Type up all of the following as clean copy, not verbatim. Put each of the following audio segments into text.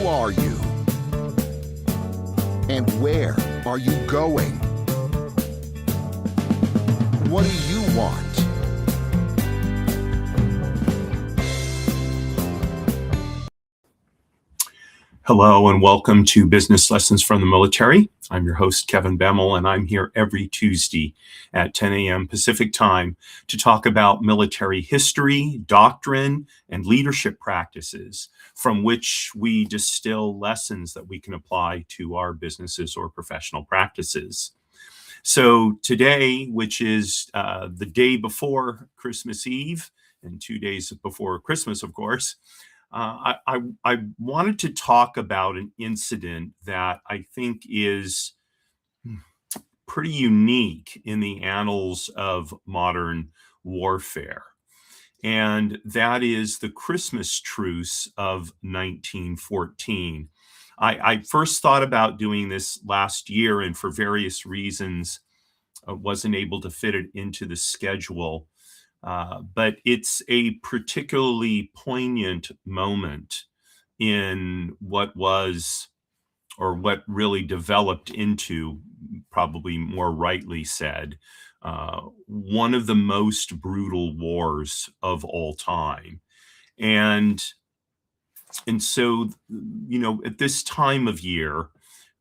are you? And where are you going? What do you want? Hello and welcome to Business Lessons from the Military. I'm your host, Kevin Bemmel, and I'm here every Tuesday at 10 a.m. Pacific time to talk about military history, doctrine, and leadership practices from which we distill lessons that we can apply to our businesses or professional practices. So today, which is the day before Christmas Eve and 2 days before Christmas, of course, I wanted to talk about an incident that I think is pretty unique in the annals of modern warfare. And that is the Christmas Truce of 1914. I first thought about doing this last year, and for various reasons, wasn't able to fit it into the schedule. But it's a particularly poignant moment in what was, or what really developed into, probably more rightly said, one of the most brutal wars of all time. And so, at this time of year,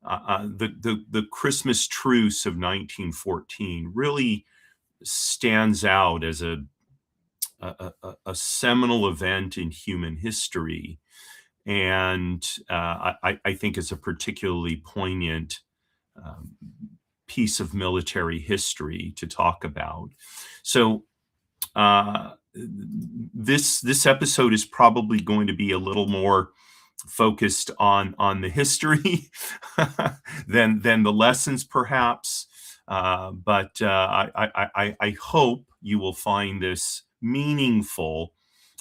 the Christmas Truce of 1914 really stands out as a seminal event in human history, and I think it's a particularly poignant piece of military history to talk about. So this episode is probably going to be a little more focused on the history than the lessons, perhaps. But I hope you will find this meaningful.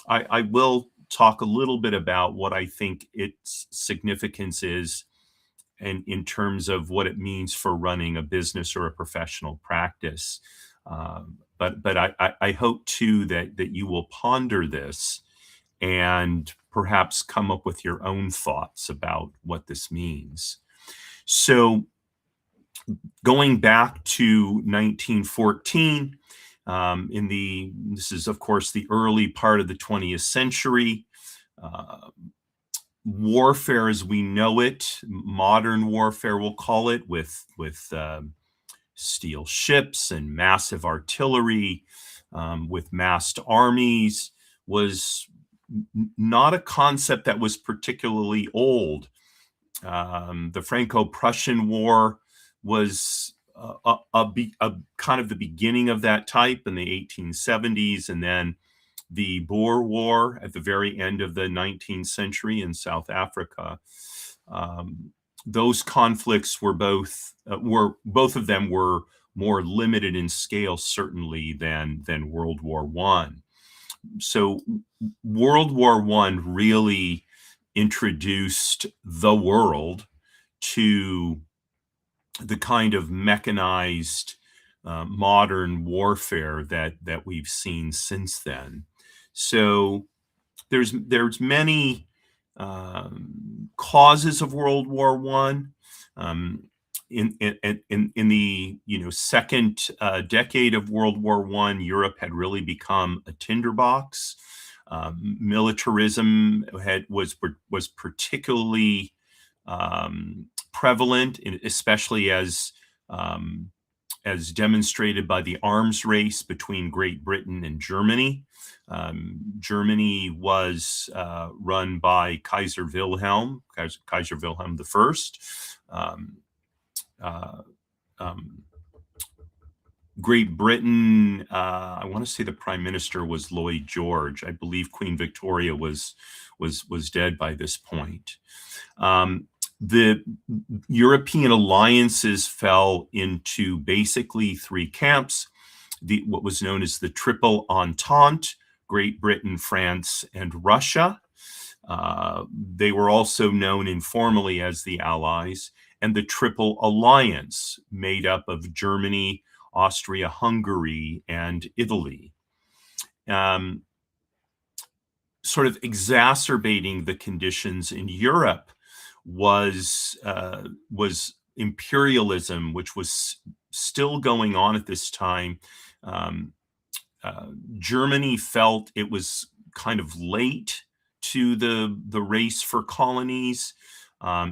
I will talk a little bit about what I think its significance is, and in terms of what it means for running a business or a professional practice. But I hope too that you will ponder this and perhaps come up with your own thoughts about what this means. So going back to 1914, this is of course the early part of the 20th century. Warfare as we know it, modern warfare we'll call it, with steel ships and massive artillery, with massed armies, was not a concept that was particularly old. The Franco-Prussian War was a kind of the beginning of that type in the 1870s, and then the Boer War at the very end of the 19th century in South Africa. Those conflicts were both of them were more limited in scale, certainly, than World War I. So World War I really introduced the world to the kind of mechanized modern warfare that we've seen since then. So there's many causes of World War I. In the second decade of World War I, Europe had really become a tinderbox. Militarism was particularly prevalent, especially as demonstrated by the arms race between Great Britain and Germany. Germany was run by Kaiser Wilhelm I. Great Britain, I want to say the prime minister was Lloyd George. I believe Queen Victoria was dead by this point. The European alliances fell into basically three camps: what was known as the Triple Entente, Great Britain, France, and Russia. They were also known informally as the Allies, and the Triple Alliance, made up of Germany, Austria-Hungary, and Italy. Sort of exacerbating the conditions in Europe, was imperialism, which was still going on at this time. Um, Germany felt it was kind of late to the race for colonies.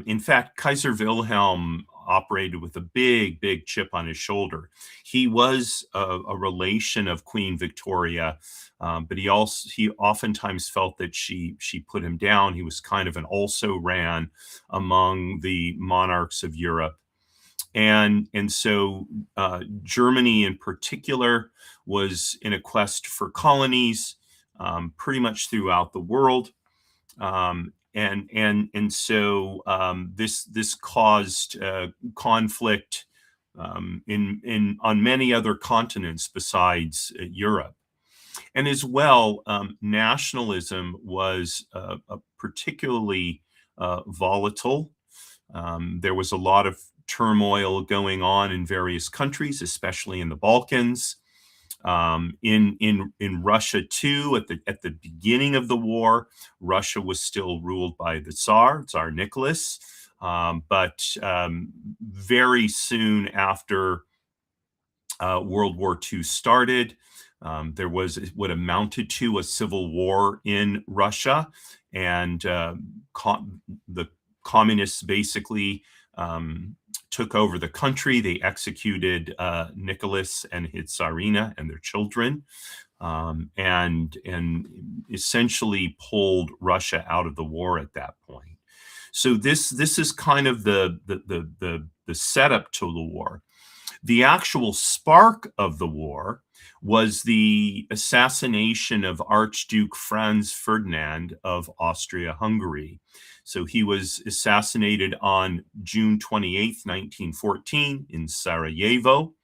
In fact, Kaiser Wilhelm operated with a big chip on his shoulder. He was a relation of Queen Victoria, but he oftentimes felt that she put him down. He was kind of an also ran among the monarchs of Europe. And so Germany in particular was in a quest for colonies pretty much throughout the world. And so this caused conflict in on many other continents besides Europe. And as well, nationalism was a particularly volatile. There was a lot of turmoil going on in various countries, especially in the Balkans. In Russia too, at the beginning of the war, Russia was still ruled by the Tsar Nicholas. But very soon after World War II started, there was what amounted to a civil war in Russia, and the communists basically took over the country. They executed Nicholas and his Tsarina and their children, and essentially pulled Russia out of the war at that point. So this is kind of the setup to the war. The actual spark of the war was the assassination of Archduke Franz Ferdinand of Austria-Hungary. So he was assassinated on June 28th, 1914 in Sarajevo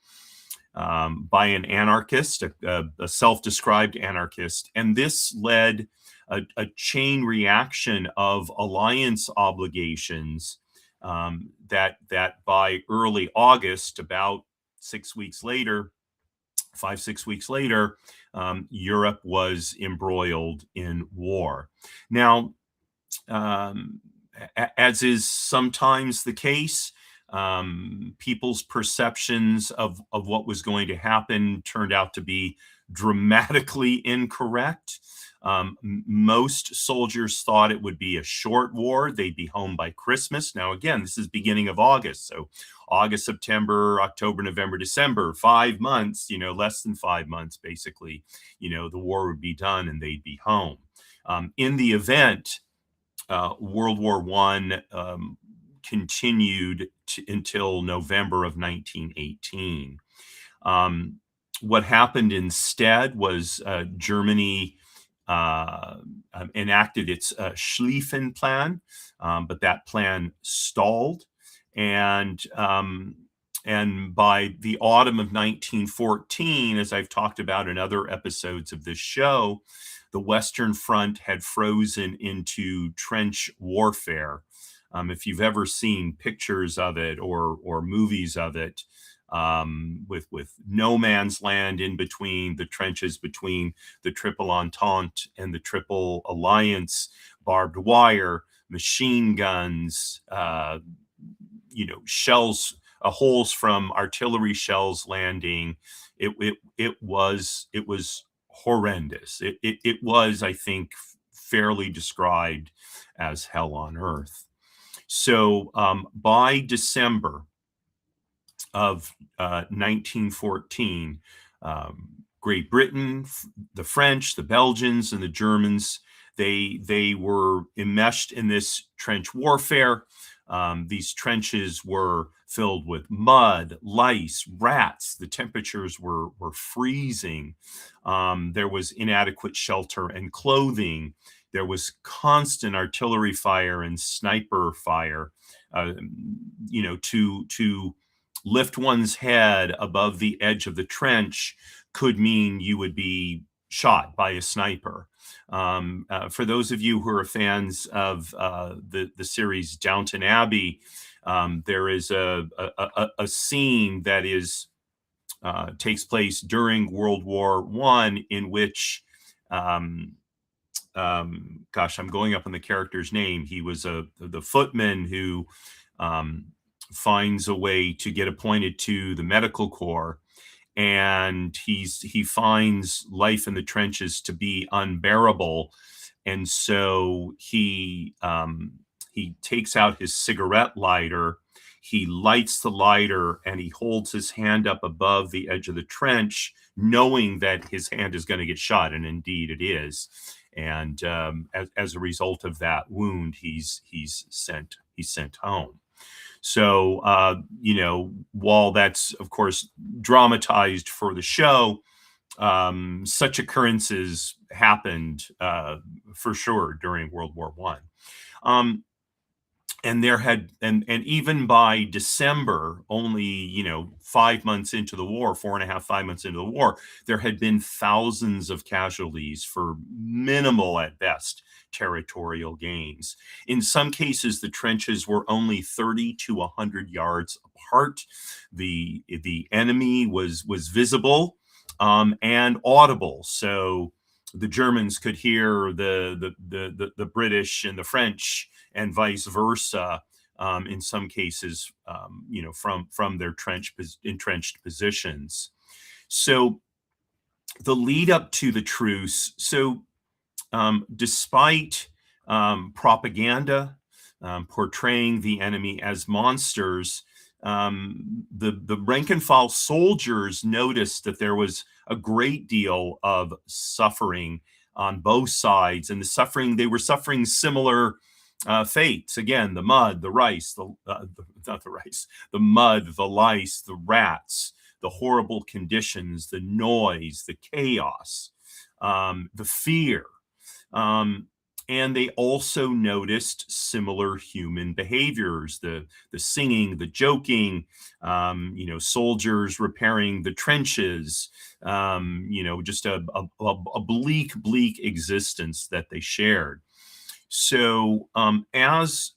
by an anarchist, a self-described anarchist. And this led a chain reaction of alliance obligations that by early August, about 6 weeks later, 5, 6 weeks later, Europe was embroiled in war. Now, as is sometimes the case, people's perceptions of what was going to happen turned out to be dramatically incorrect. Most soldiers thought it would be a short war. They'd be home by Christmas. Now, again, this is beginning of August. So August, September, October, November, December, 5 months, less than 5 months, basically, the war would be done and they'd be home. In the event, World War I continued until November of 1918. What happened instead was Germany enacted its Schlieffen Plan, but that plan stalled. And by the autumn of 1914, as I've talked about in other episodes of this show, the Western Front had frozen into trench warfare. If you've ever seen pictures of it or movies of it, with no man's land in between the trenches between the Triple Entente and the Triple Alliance, barbed wire, machine guns, shells, holes from artillery shells landing. It was horrendous. It was, I think, fairly described as hell on earth. So by December of 1914, Great Britain, the French, the Belgians, and the Germans, they were enmeshed in this trench warfare. These trenches were filled with mud, lice, rats. The temperatures were freezing. There was inadequate shelter and clothing. There was constant artillery fire and sniper fire. To lift one's head above the edge of the trench could mean you would be shot by a sniper. For those of you who are fans of the series Downton Abbey, there is a scene that takes place during World War I in which gosh, I'm going up on the character's name. He was the footman who um, finds a way to get appointed to the medical corps, and he finds life in the trenches to be unbearable, and so he takes out his cigarette lighter. He lights the lighter and he holds his hand up above the edge of the trench, knowing that his hand is going to get shot, and indeed it is. And as a result of that wound, he's sent home. So, while that's, of course, dramatized for the show, such occurrences happened for sure during World War One. And there had and even by December, only 5 months into the war, 4.5, 5 months into the war, there had been thousands of casualties for minimal at best territorial gains. In some cases, the trenches were only 30 to 100 yards apart. The enemy was visible and audible, so the Germans could hear the British and the French, and vice versa, in some cases, from their entrenched positions. So the lead up to the truce, despite propaganda portraying the enemy as monsters, the rank and file soldiers noticed that there was a great deal of suffering on both sides, and they were suffering similar fates. Again, the mud, the rice, not the rice, the mud, the lice, the rats, the horrible conditions, the noise, the chaos, the fear. And they also noticed similar human behaviors, the singing, the joking, soldiers repairing the trenches, just a bleak existence that they shared. So as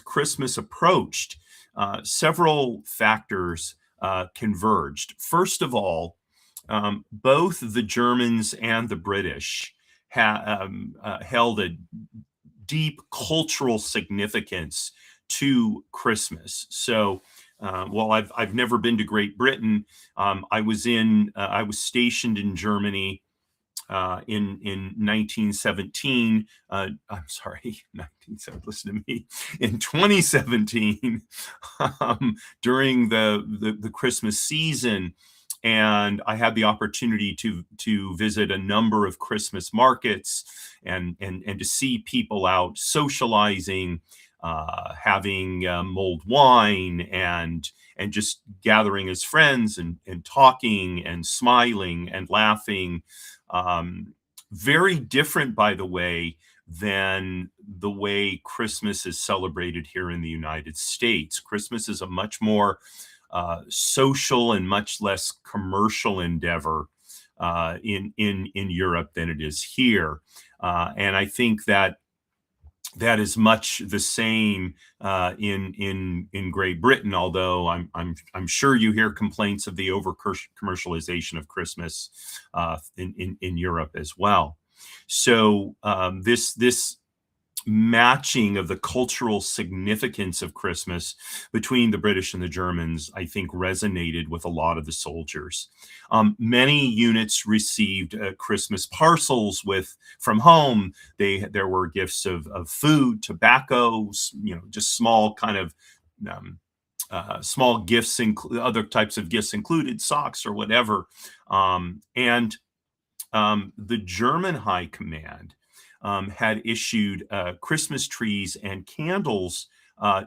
Christmas approached, several factors converged. First of all, both the Germans and the British held a deep cultural significance to Christmas. So, while I've never been to Great Britain, I was stationed in Germany in 1917. I'm sorry, 1917. Listen to me. In 2017, during the Christmas season. And I had the opportunity to visit a number of Christmas markets and to see people out socializing, having mulled wine, and just gathering as friends and talking and smiling and laughing. Very different, by the way, than the way Christmas is celebrated here in the United States. Christmas is a much more social and much less commercial endeavor in Europe than it is here, and I think that is much the same in Great Britain. Although I'm sure you hear complaints of the over commercialization of Christmas in Europe as well. So this matching of the cultural significance of Christmas between the British and the Germans, I think, resonated with a lot of the soldiers. Many units received Christmas parcels from home. There were gifts of food, tobacco, just small kind of small gifts, other types of gifts included, socks or whatever. And the German High Command had issued Christmas trees and candles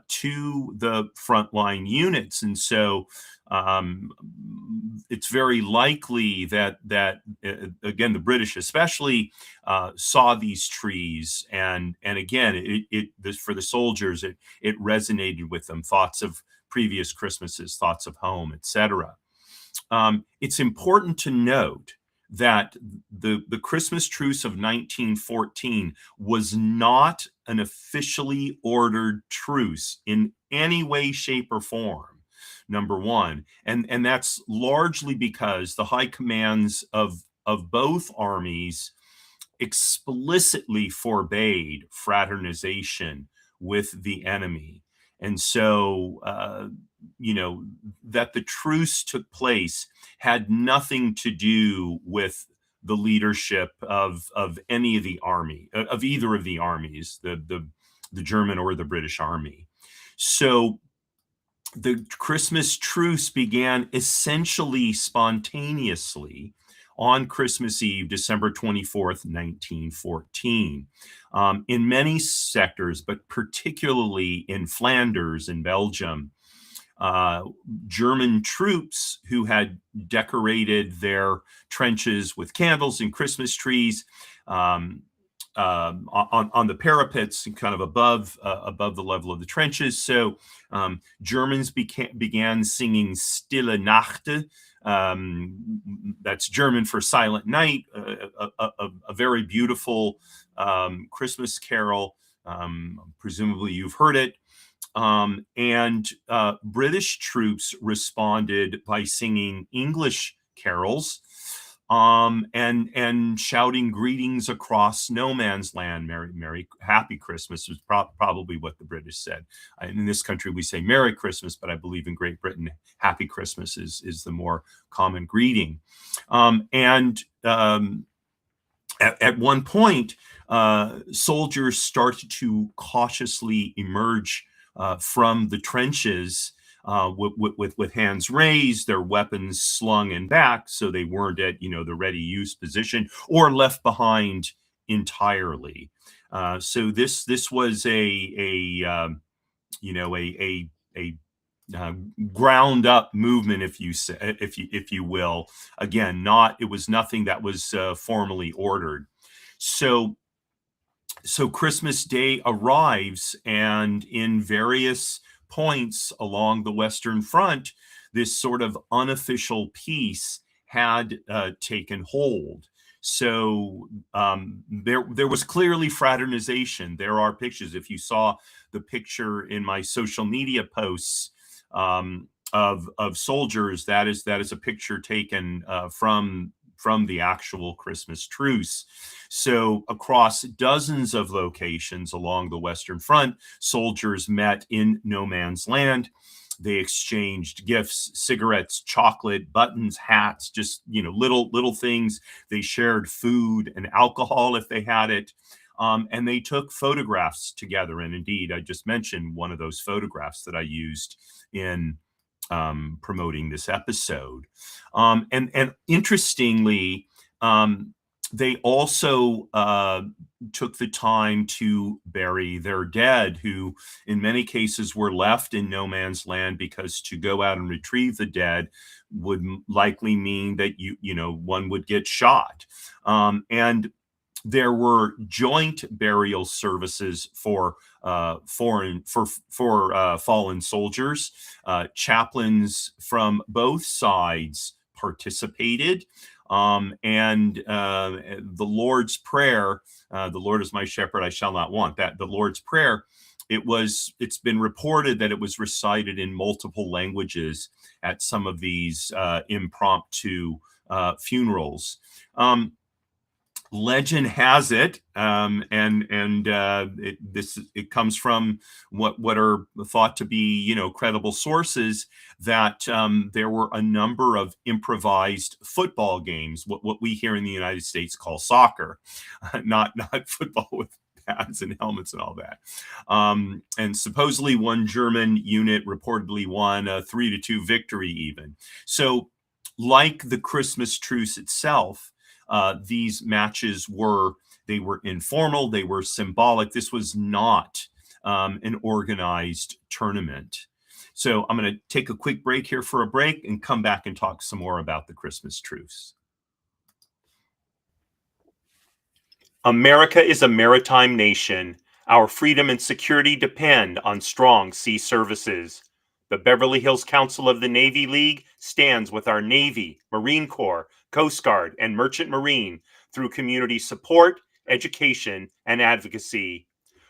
to the frontline units, and so it's very likely that again, the British especially saw these trees, and again, for the soldiers, it resonated with them. Thoughts of previous Christmases, thoughts of home, etc. It's important to note that the Christmas Truce of 1914 was not an officially ordered truce in any way, shape, or form, number one. And that's largely because the high commands of both armies explicitly forbade fraternization with the enemy. And so, that the truce took place had nothing to do with the leadership of any of the army, of either of the armies, the German or the British army. So the Christmas truce began essentially spontaneously on Christmas Eve, December 24th, 1914. In many sectors, but particularly in Flanders and Belgium, uh, German troops who had decorated their trenches with candles and Christmas trees um, on the parapets, kind of above the level of the trenches. So Germans began singing Stille Nacht. That's German for Silent Night, a very beautiful Christmas carol. Presumably, you've heard it. And British troops responded by singing English carols and shouting greetings across no man's land. Merry, Happy Christmas was probably what the British said. In this country, we say Merry Christmas, but I believe in Great Britain, Happy Christmas is the more common greeting. At one point, soldiers started to cautiously emerge from the trenches with hands raised, their weapons slung in back, so they weren't at the ready use position or left behind entirely. So this was a ground up movement, if you will. Again, it was nothing that was formally ordered. So Christmas Day arrives, and in various points along the Western Front, this sort of unofficial peace had taken hold. So there was clearly fraternization. There are pictures. If you saw the picture in my social media posts of soldiers, that is a picture taken from the actual Christmas truce. So across dozens of locations along the Western Front, soldiers met in no man's land. They exchanged gifts, cigarettes, chocolate, buttons, hats, just little things. They shared food and alcohol if they had it. And they took photographs together. And indeed, I just mentioned one of those photographs that I used in promoting this episode. And interestingly, they also took the time to bury their dead, who in many cases were left in no man's land, because to go out and retrieve the dead would likely mean that one would get shot. And there were joint burial services for fallen soldiers. Chaplains from both sides participated. And the Lord's Prayer, the Lord is my shepherd, I shall not want. That the Lord's Prayer, it's been reported that it was recited in multiple languages at some of these impromptu funerals. Legend has it, it comes from what are thought to be credible sources, that there were a number of improvised football games, what we here in the United States call soccer, not football with pads and helmets and all that. And supposedly one German unit reportedly won a 3-2 victory even. So, like the Christmas truce itself, these matches were informal, they were symbolic. This was not an organized tournament. So I'm going to take a quick break here for a break and come back and talk some more about the Christmas truce. America is a maritime nation. Our freedom and security depend on strong sea services. The Beverly Hills Council of the Navy League stands with our Navy, Marine Corps, Coast Guard, and Merchant Marine through community support, education, and advocacy.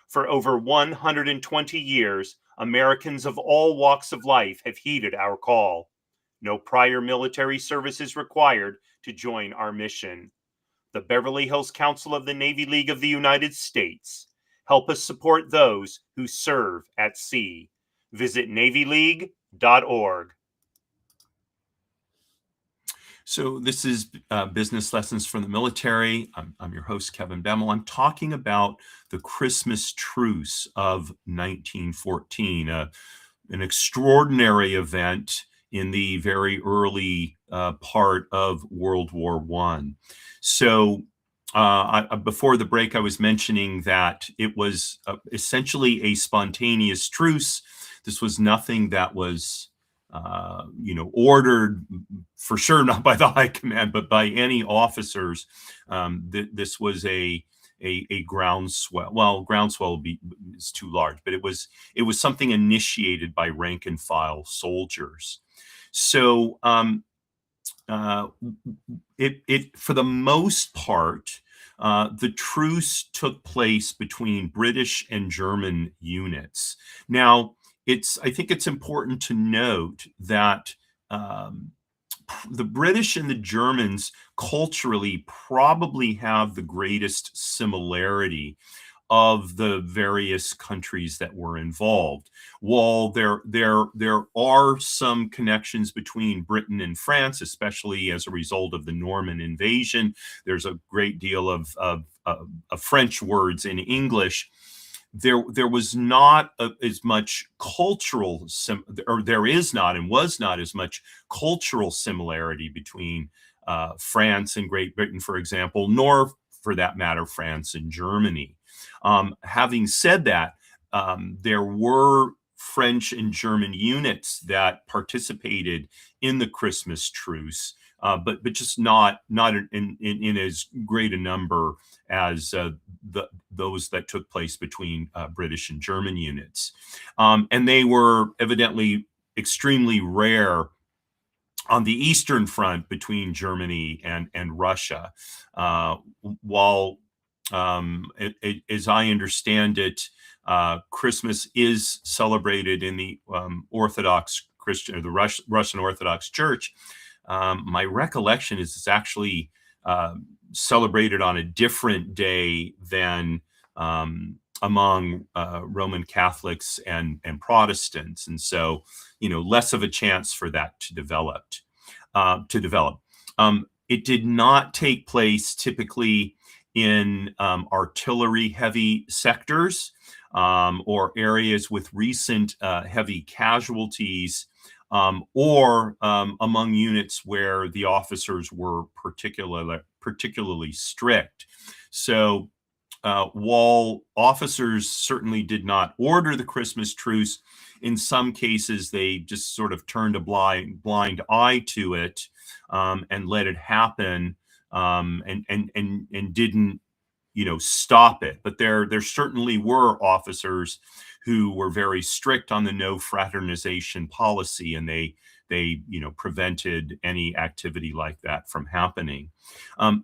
For over 120 years, Americans of all walks of life have heeded our call. No prior military service is required to join our mission. the Beverly Hills Council of the Navy League of the United States. Help us support those who serve at sea. Visit NavyLeague.org. So this is Business Lessons from the Military. I'm your host, Kevin Bemmel. I'm talking about the Christmas Truce of 1914, an extraordinary event in the very early part of World War I. So before the break, I was mentioning that it was essentially a spontaneous truce. This was nothing that was ordered, for sure not by the high command, but by any officers. This was a groundswell. Well, groundswell is too large, but it was something initiated by rank and file soldiers. So it for the most part, the truce took place between British and German units. Now, I think it's important to note that the British and the Germans culturally probably have the greatest similarity of the various countries that were involved. While there are some connections between Britain and France, especially as a result of the Norman invasion, there's a great deal of French words in English. There was not as much cultural, or there is not and was not as much cultural similarity between France and Great Britain, for example, nor, for that matter, France and Germany. Having said that, there were French and German units that participated in the Christmas truce, but just not in as great a number as those that took place between British and German units. And they were evidently extremely rare on the Eastern Front between Germany and Russia. While, as I understand it, Christmas is celebrated in the Orthodox Christian, or the Russian Orthodox Church. My recollection is it's actually celebrated on a different day than among Roman Catholics and Protestants, and so less of a chance for that to develop. It did not take place typically in artillery-heavy sectors or areas with recent heavy casualties, or among units where the officers were particularly strict. So while officers certainly did not order the Christmas truce, in some cases they just sort of turned a blind eye to it and let it happen, and didn't stop it. But there certainly were officers who were very strict on the no fraternization policy, and they prevented any activity like that from happening.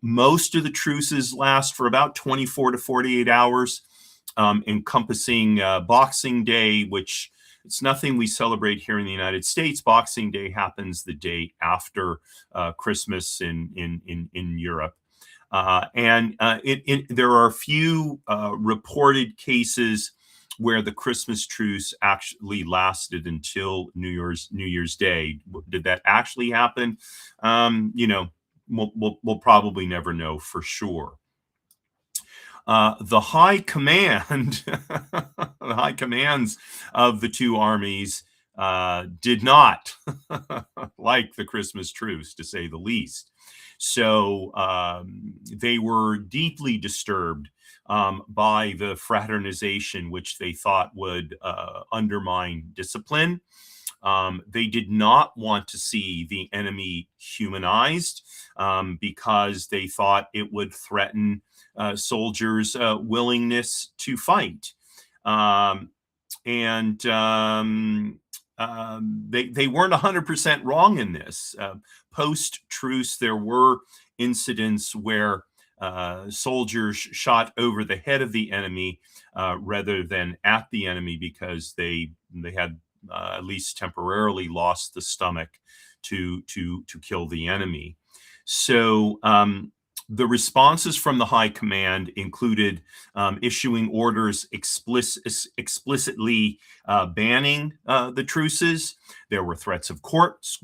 Most of the truces last for about 24 to 48 hours, encompassing Boxing Day, which it's nothing we celebrate here in the United States. Boxing Day happens the day after Christmas in Europe. There are a few reported cases where the Christmas truce actually lasted until New Year's Day. Did that actually happen? We'll probably never know for sure. The high command, the high commands of the two armies did not like the Christmas truce, to say the least. So they were deeply disturbed by the fraternization, which they thought would undermine discipline. They did not want to see the enemy humanized because they thought it would threaten soldiers' willingness to fight. They weren't 100% wrong in this. Post-truce, there were incidents where soldiers shot over the head of the enemy rather than at the enemy, because they had at least temporarily lost the stomach to kill the enemy. So The responses from the high command included issuing orders explicitly banning the truces. There were threats of courts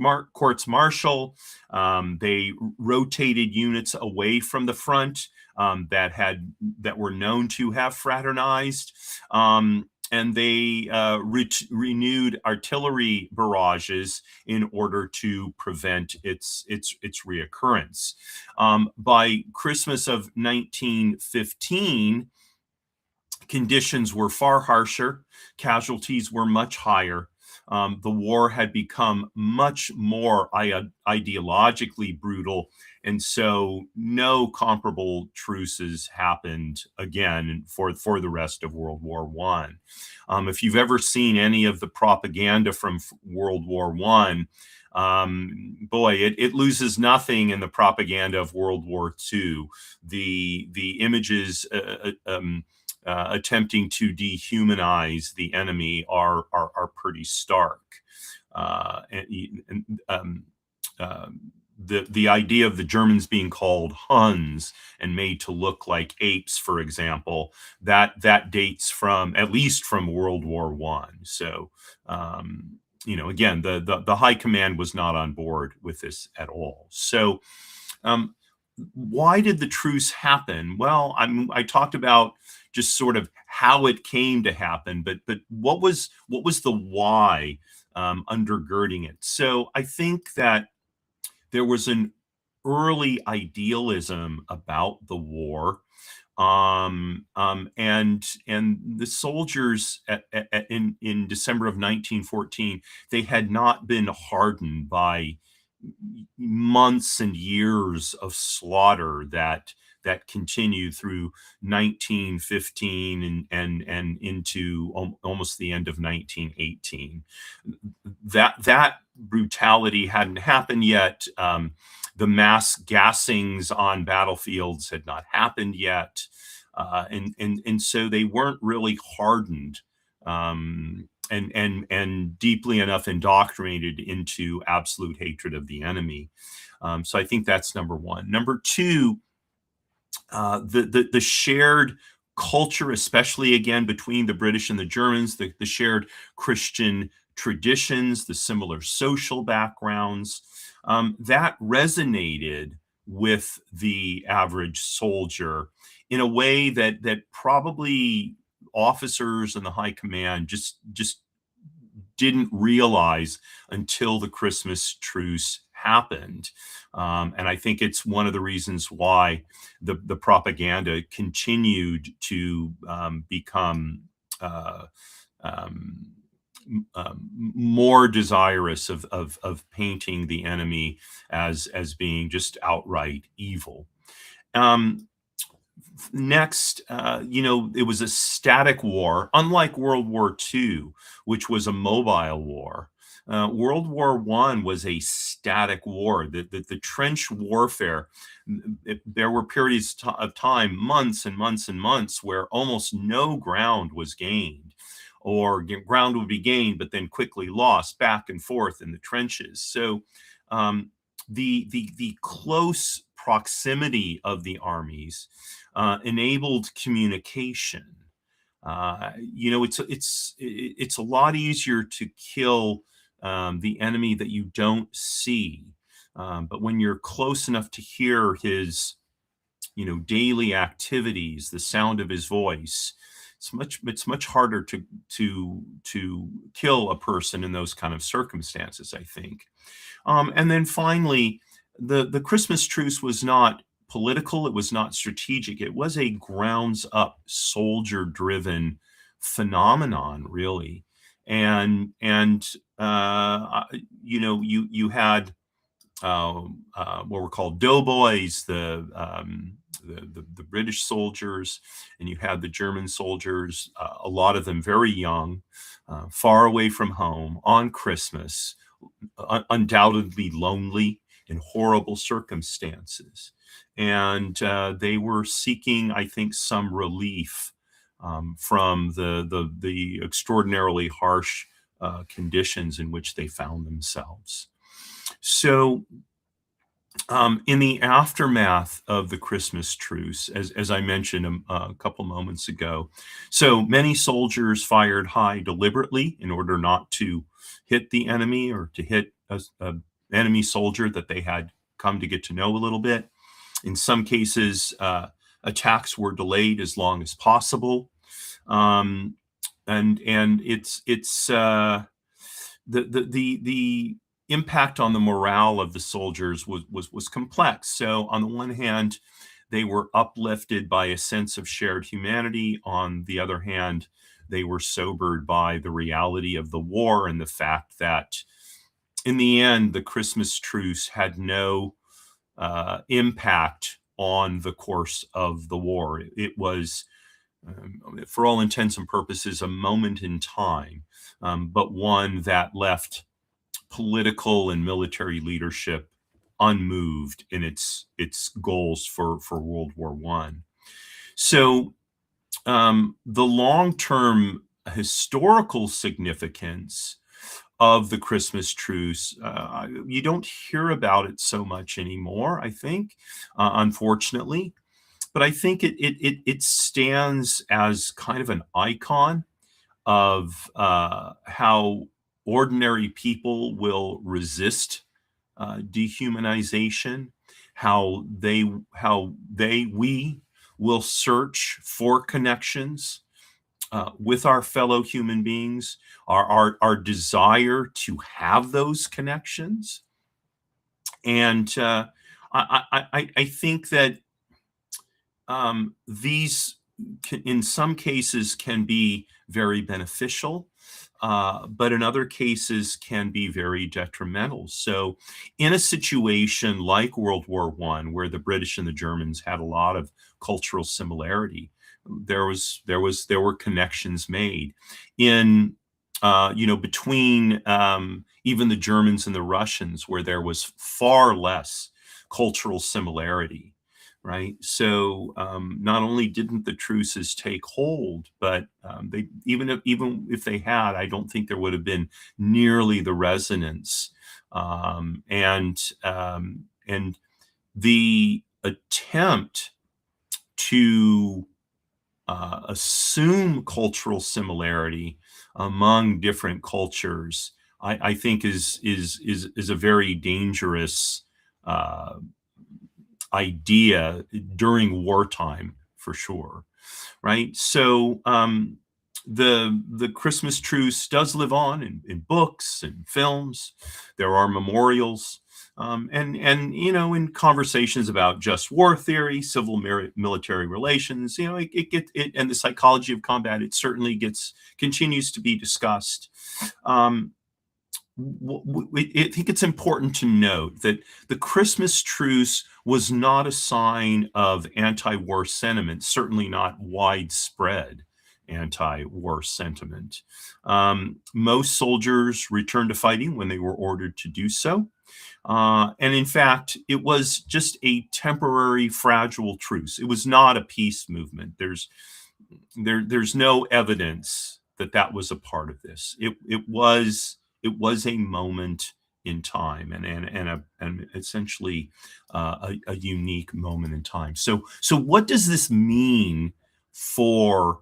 martial. They rotated units away from the front that were known to have fraternized. And they renewed artillery barrages in order to prevent its reoccurrence. By Christmas of 1915, conditions were far harsher, casualties were much higher. The war had become much more ideologically brutal, and so no comparable truces happened again for the rest of World War One. If you've ever seen any of the propaganda from World War One, boy, it loses nothing in the propaganda of World War II. The images attempting to dehumanize the enemy are pretty stark. The idea of the Germans being called Huns and made to look like apes, for example, that dates from at least from World War One. So again, the high command was not on board with this at all. So why did the truce happen? Well, I talked about just sort of how it came to happen, but what was the why undergirding it? So I think that there was an early idealism about the war, and the soldiers in December of 1914, they had not been hardened by months and years of slaughter that continued through 1915 and into almost the end of 1918. That brutality hadn't happened yet. The mass gassings on battlefields had not happened yet, and so they weren't really hardened and deeply enough indoctrinated into absolute hatred of the enemy. So I think that's number one. Number two, the shared culture, especially again between the British and the Germans, the shared Christian traditions, the similar social backgrounds, that resonated with the average soldier in a way that probably officers in the high command just didn't realize until the Christmas truce happened. And I think it's one of the reasons why the propaganda continued to become more desirous of painting the enemy as being just outright evil. Next, it was a static war, unlike World War II, which was a mobile war. World War One was a static war. The trench warfare, there were periods of time, months and months and months, where almost no ground was gained, or ground would be gained but then quickly lost back and forth in the trenches. So the close proximity of the armies enabled communication. It's a lot easier to kill the enemy that you don't see, but when you're close enough to hear his, daily activities, the sound of his voice, it's much harder to kill a person in those kind of circumstances, I think. And then finally, the Christmas truce was not political, it was not strategic, it was a grounds up, soldier driven phenomenon, really. And you had what were called doughboys, the British soldiers, and you had the German soldiers, a lot of them very young, far away from home on Christmas, undoubtedly lonely in horrible circumstances. And they were seeking, I think, some relief from the extraordinarily harsh conditions in which they found themselves. So In the aftermath of the Christmas truce, as I mentioned a couple moments ago, so many soldiers fired high deliberately in order not to hit the enemy or to hit a enemy soldier that they had come to get to know a little bit. In some cases, attacks were delayed as long as possible, um, and it's the impact on the morale of the soldiers was complex. So on the one hand, they were uplifted by a sense of shared humanity. On the other hand, they were sobered by the reality of the war and the fact that in the end, the Christmas truce had no impact on the course of the war. It was, for all intents and purposes, a moment in time, but one that left political and military leadership unmoved in its goals for World War One. So the long term historical significance of the Christmas truce, you don't hear about it so much anymore. I think, unfortunately, but I think it stands as kind of an icon of how ordinary people will resist dehumanization, we will search for connections with our fellow human beings, our desire to have those connections, and I think that these in some cases can be very beneficial, but in other cases can be very detrimental. So in a situation like World War One, where the British and the Germans had a lot of cultural similarity, there were connections made in between even the Germans and the Russians, where there was far less cultural similarity, right? So not only didn't the truces take hold, but they even if they had, I don't think there would have been nearly the resonance and the attempt to assume cultural similarity among different cultures, I think is a very dangerous uh, idea during wartime for sure, right? So the Christmas truce does live on in books and films. There are memorials. And in conversations about just war theory, civil military relations, and the psychology of combat, it certainly continues to be discussed. Um, I think it's important to note that the Christmas truce was not a sign of anti-war sentiment, certainly not widespread anti-war sentiment. Most soldiers returned to fighting when they were ordered to do so. And in fact, it was just a temporary, fragile truce. It was not a peace movement. There's no evidence that that was a part of this. It was a moment in time and essentially a unique moment in time. So what does this mean for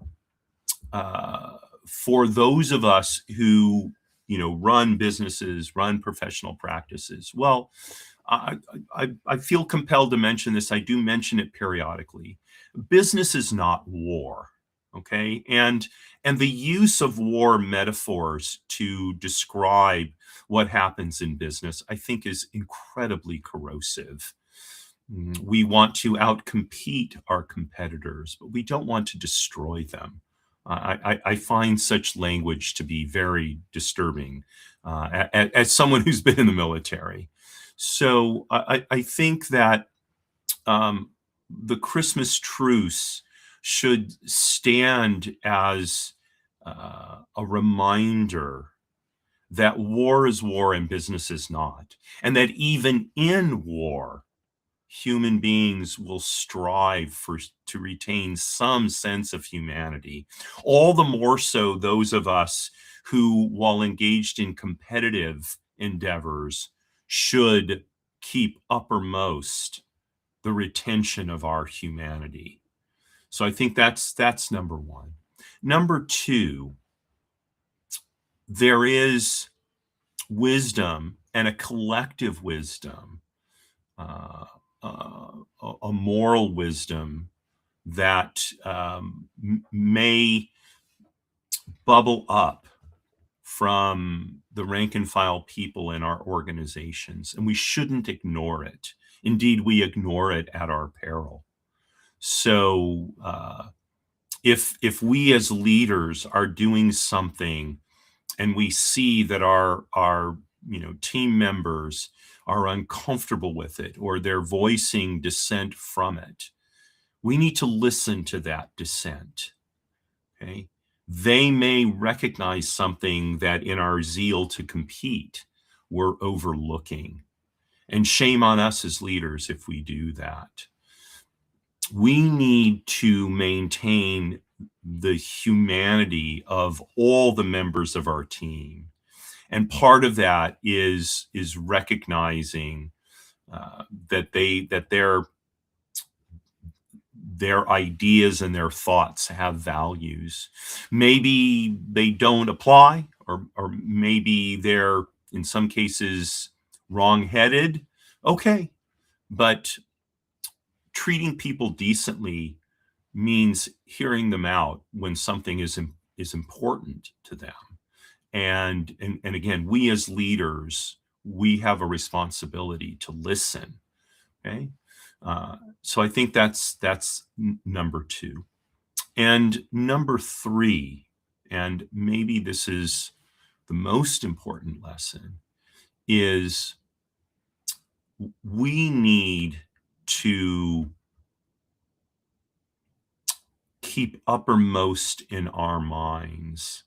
for those of us who run businesses, run professional practices? Well, I feel compelled to mention this. I do mention it periodically. Business is not war, okay? And the use of war metaphors to describe what happens in business, I think, is incredibly corrosive. We want to outcompete our competitors, but we don't want to destroy them. I find such language to be very disturbing as someone who's been in the military. So I think that the Christmas truce should stand as a reminder that war is war and business is not, and that even in war, human beings will strive to retain some sense of humanity. All the more so those of us who, while engaged in competitive endeavors, should keep uppermost the retention of our humanity. So I think that's number one. Number two, there is wisdom and a collective wisdom, uh, a moral wisdom that may bubble up from the rank and file people in our organizations, and we shouldn't ignore it. Indeed, we ignore it at our peril. So, if we as leaders are doing something and we see that our team members are uncomfortable with it or they're voicing dissent from it, we need to listen to that dissent. Okay, they may recognize something that in our zeal to compete we're overlooking, and shame on us as leaders if we do that. We need to maintain the humanity of all the members of our team. And part of that is recognizing that their ideas and their thoughts have values. Maybe they don't apply, or maybe they're in some cases wrong-headed. Okay, but treating people decently means hearing them out when something is important to them. And again, we as leaders, we have a responsibility to listen. Okay, so I think that's number two. And number three, and maybe this is the most important lesson, is we need to keep uppermost in our minds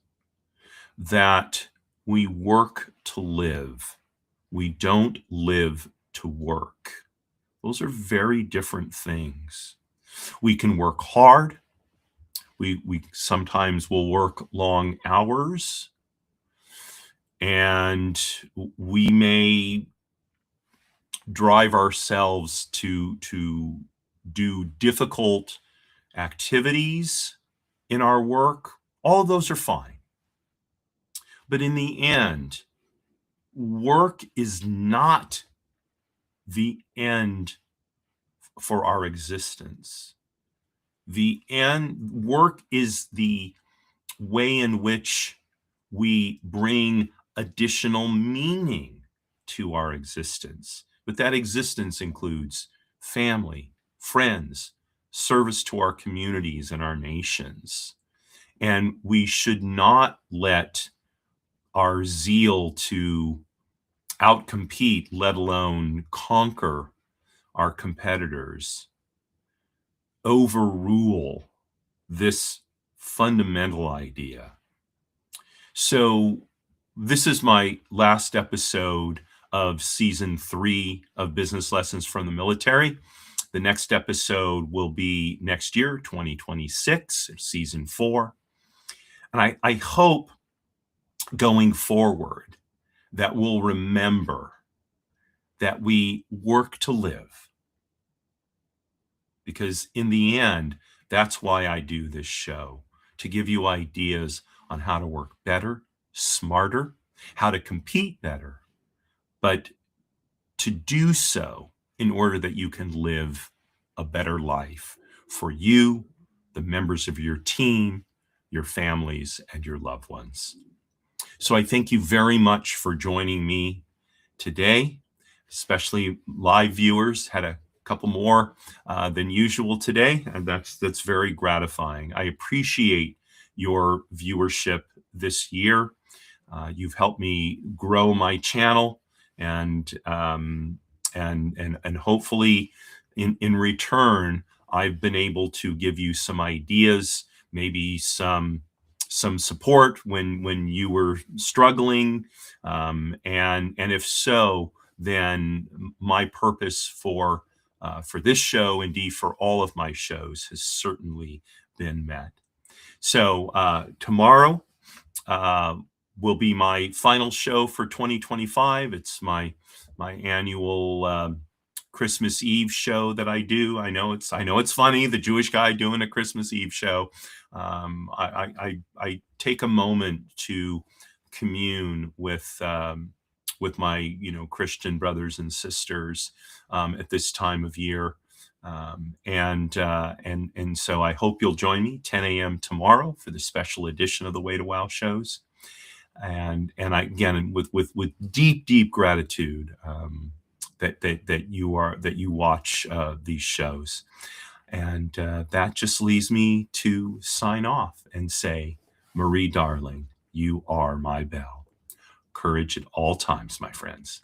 that we work to live. We don't live to work. Those are very different things. We can work hard. We sometimes will work long hours, and we may drive ourselves to do difficult activities in our work. All of those are fine. But in the end, work is not the end for our existence. Work is the way in which we bring additional meaning to our existence. But that existence includes family, friends, service to our communities and our nations. And we should not let our zeal to outcompete, let alone conquer our competitors, overrule this fundamental idea. So this is my last episode of season 3 of Business Lessons from the Military. The next episode will be next year, 2026, season 4. And I hope going forward that we'll remember that we work to live. Because in the end, that's why I do this show, to give you ideas on how to work better, smarter, how to compete better, but to do so in order that you can live a better life for you, the members of your team, your families, and your loved ones. So I thank you very much for joining me today, especially live viewers. Had a couple more than usual today, and that's very gratifying. I appreciate your viewership this year. You've helped me grow my channel, and hopefully in return, I've been able to give you some ideas, maybe some support when you were struggling, and if so, then my purpose for this show, indeed for all of my shows, has certainly been met. So tomorrow will be my final show for 2025. It's my annual Christmas Eve show that I do. I know it's funny, the Jewish guy doing a Christmas Eve show. I take a moment to commune with my Christian brothers and sisters at this time of year. And so I hope you'll join me 10 a.m. tomorrow for the special edition of the Way to Wow shows. And I, again, with deep gratitude that you watch these shows. And that just leaves me to sign off and say, Marie, darling, you are my belle. Courage at all times, my friends.